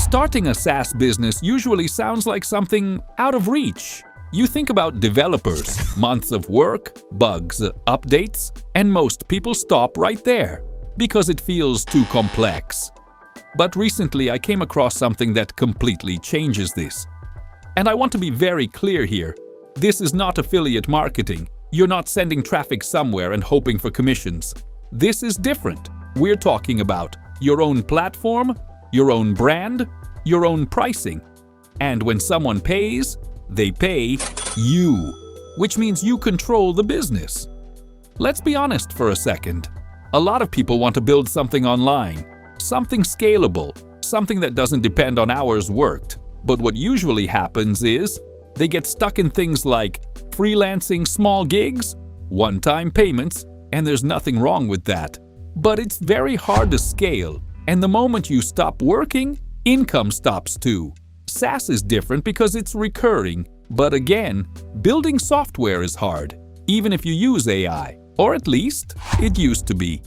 Starting a SaaS business usually sounds like something out of reach. You think about developers, months of work, bugs, updates, and most people stop right there because it feels too complex. But recently I came across something that completely changes this. And I want to be very clear here. This is not affiliate marketing. You're not sending traffic somewhere and hoping for commissions. This is different. We're talking about your own platform, your own brand, your own pricing. And when someone pays, they pay you, which means you control the business. Let's be honest for a second. A lot of people want to build something online, something scalable, something that doesn't depend on hours worked. But what usually happens is they get stuck in things like freelancing small gigs, one-time payments, and there's nothing wrong with that. But it's very hard to scale, and the moment you stop working, income stops too. SaaS is different because it's recurring, but again, building software is hard, even if you use AI, or at least it used to be.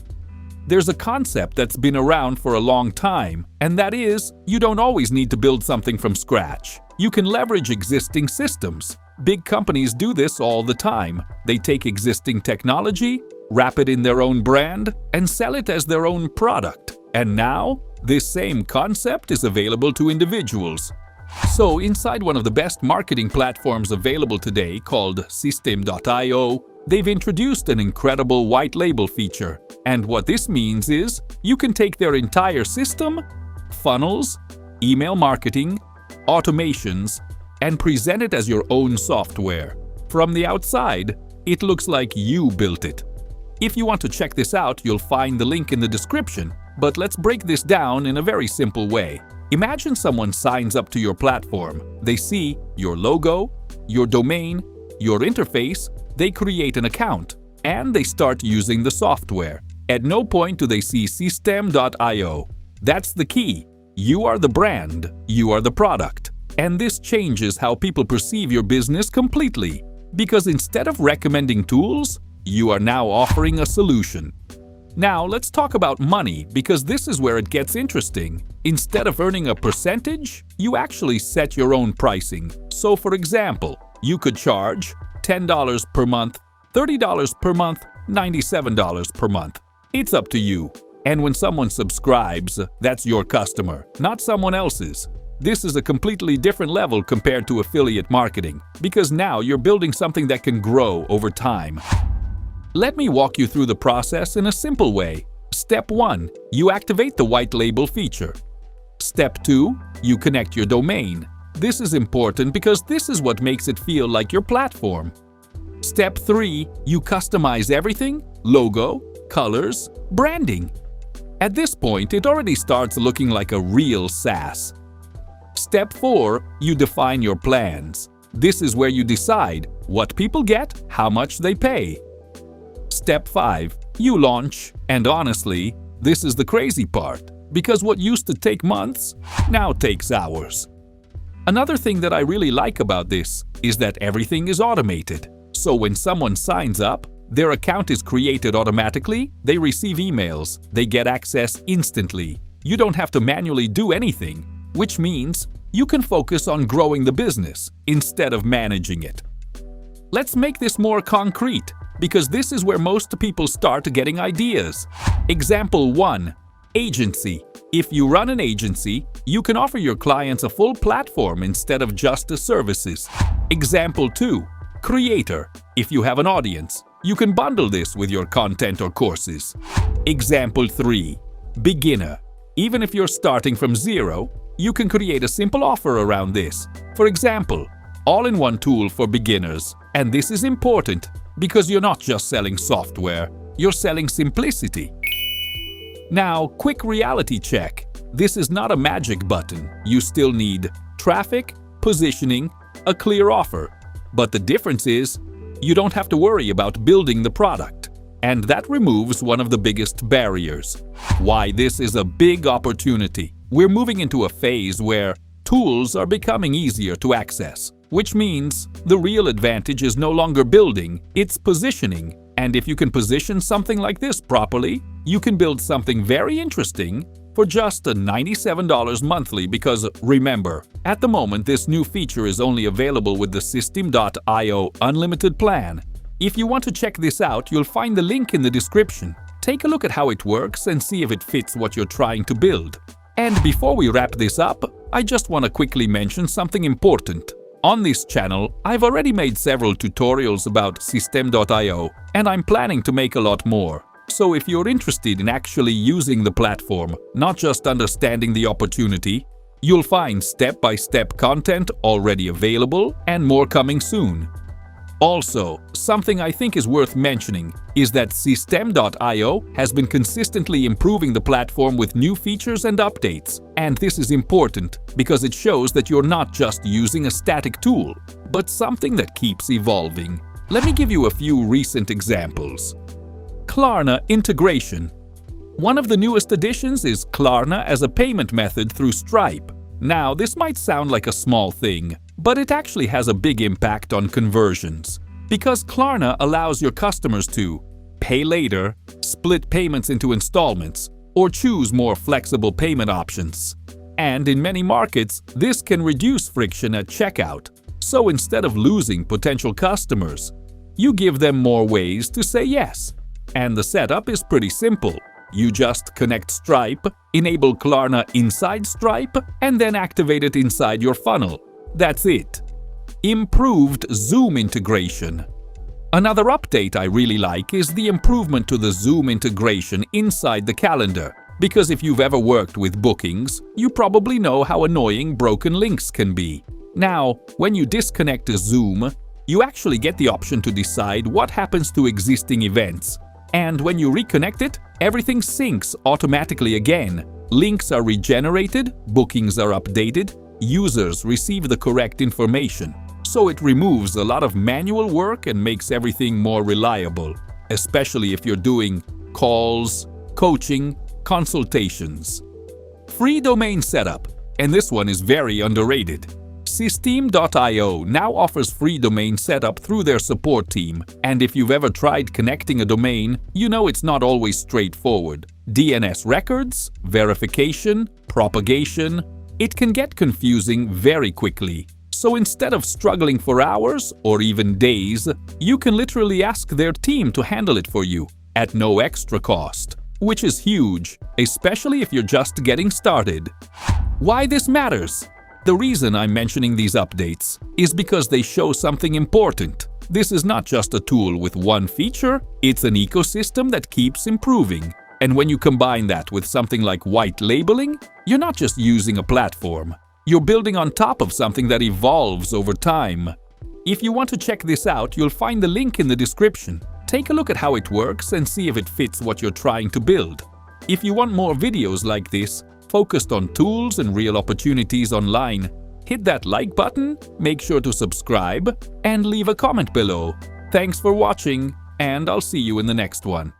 There's a concept that's been around for a long time, and that is, you don't always need to build something from scratch. You can leverage existing systems. Big companies do this all the time. They take existing technology, wrap it in their own brand, and sell it as their own product. And now, this same concept is available to individuals. So inside one of the best marketing platforms available today called Systemeio, they've introduced an incredible white label feature. And what this means is you can take their entire system, funnels, email marketing, automations, and present it as your own software. From the outside, it looks like you built it. If you want to check this out, you'll find the link in the description. But let's break this down in a very simple way. Imagine someone signs up to your platform. They see your logo, your domain, your interface, they create an account, and they start using the software. At no point do they see Systemeio. That's the key. You are the brand, you are the product. And this changes how people perceive your business completely. Because instead of recommending tools, you are now offering a solution. Now let's talk about money, because this is where it gets interesting. Instead of earning a percentage, you actually set your own pricing. So for example, you could charge $10 per month, $30 per month, $97 per month. It's up to you. And when someone subscribes, that's your customer, not someone else's. This is a completely different level compared to affiliate marketing, because now you're building something that can grow over time. Let me walk you through the process in a simple way. Step 1. You activate the white label feature. Step 2. You connect your domain. This is important because this is what makes it feel like your platform. Step 3. You customize everything: logo, colors, branding. At this point, it already starts looking like a real SaaS. Step 4. You define your plans. This is where you decide what people get, how much they pay. Step 5. You launch, and honestly, this is the crazy part, because what used to take months now takes hours. Another thing that I really like about this is that everything is automated. So when someone signs up, their account is created automatically, they receive emails, they get access instantly. You don't have to manually do anything, which means you can focus on growing the business instead of managing it. Let's make this more concrete, because this is where most people start getting ideas. Example 1. Agency. If you run an agency, you can offer your clients a full platform instead of just the services. Example 2. Creator. If you have an audience, you can bundle this with your content or courses. Example 3. Beginner. Even if you're starting from zero, you can create a simple offer around this. For example, all-in-one tool for beginners. And this is important because you're not just selling software, you're selling simplicity. Now, quick reality check. This is not a magic button. You still need traffic, positioning, a clear offer. But the difference is, you don't have to worry about building the product. And that removes one of the biggest barriers. Why this is a big opportunity. We're moving into a phase where tools are becoming easier to access, which means the real advantage is no longer building, it's positioning. And if you can position something like this properly, you can build something very interesting for just $97 monthly because, remember, at the moment this new feature is only available with the Systemeio Unlimited plan. If you want to check this out, you'll find the link in the description. Take a look at how it works and see if it fits what you're trying to build. And before we wrap this up, I just want to quickly mention something important. On this channel, I've already made several tutorials about Systemeio, and I'm planning to make a lot more. So if you're interested in actually using the platform, not just understanding the opportunity, you'll find step-by-step content already available and more coming soon. Also, something I think is worth mentioning is that Systemeio has been consistently improving the platform with new features and updates. And this is important because it shows that you're not just using a static tool, but something that keeps evolving. Let me give you a few recent examples. Klarna integration. One of the newest additions is Klarna as a payment method through Stripe. Now, this might sound like a small thing, but it actually has a big impact on conversions. Because Klarna allows your customers to pay later, split payments into installments, or choose more flexible payment options. And in many markets, this can reduce friction at checkout. So instead of losing potential customers, you give them more ways to say yes. And the setup is pretty simple. You just connect Stripe, enable Klarna inside Stripe, and then activate it inside your funnel. That's it. Improved Zoom integration. Another update I really like is the improvement to the Zoom integration inside the calendar. Because if you've ever worked with bookings, you probably know how annoying broken links can be. Now, when you disconnect a Zoom, you actually get the option to decide what happens to existing events. And when you reconnect it, everything syncs automatically again. Links are regenerated, bookings are updated, users receive the correct information. So it removes a lot of manual work and makes everything more reliable, especially if you're doing calls, coaching, consultations. Free domain setup, and this one is very underrated. Systemeio now offers free domain setup through their support team, and if you've ever tried connecting a domain, you know it's not always straightforward. DNS records, verification, propagation, it can get confusing very quickly. So instead of struggling for hours or even days, you can literally ask their team to handle it for you at no extra cost, which is huge, especially if you're just getting started. Why this matters? The reason I'm mentioning these updates is because they show something important. This is not just a tool with one feature, it's an ecosystem that keeps improving. And when you combine that with something like white labeling, you're not just using a platform. You're building on top of something that evolves over time. If you want to check this out, you'll find the link in the description. Take a look at how it works and see if it fits what you're trying to build. If you want more videos like this, focused on tools and real opportunities online, hit that like button, make sure to subscribe, and leave a comment below. Thanks for watching, and I'll see you in the next one.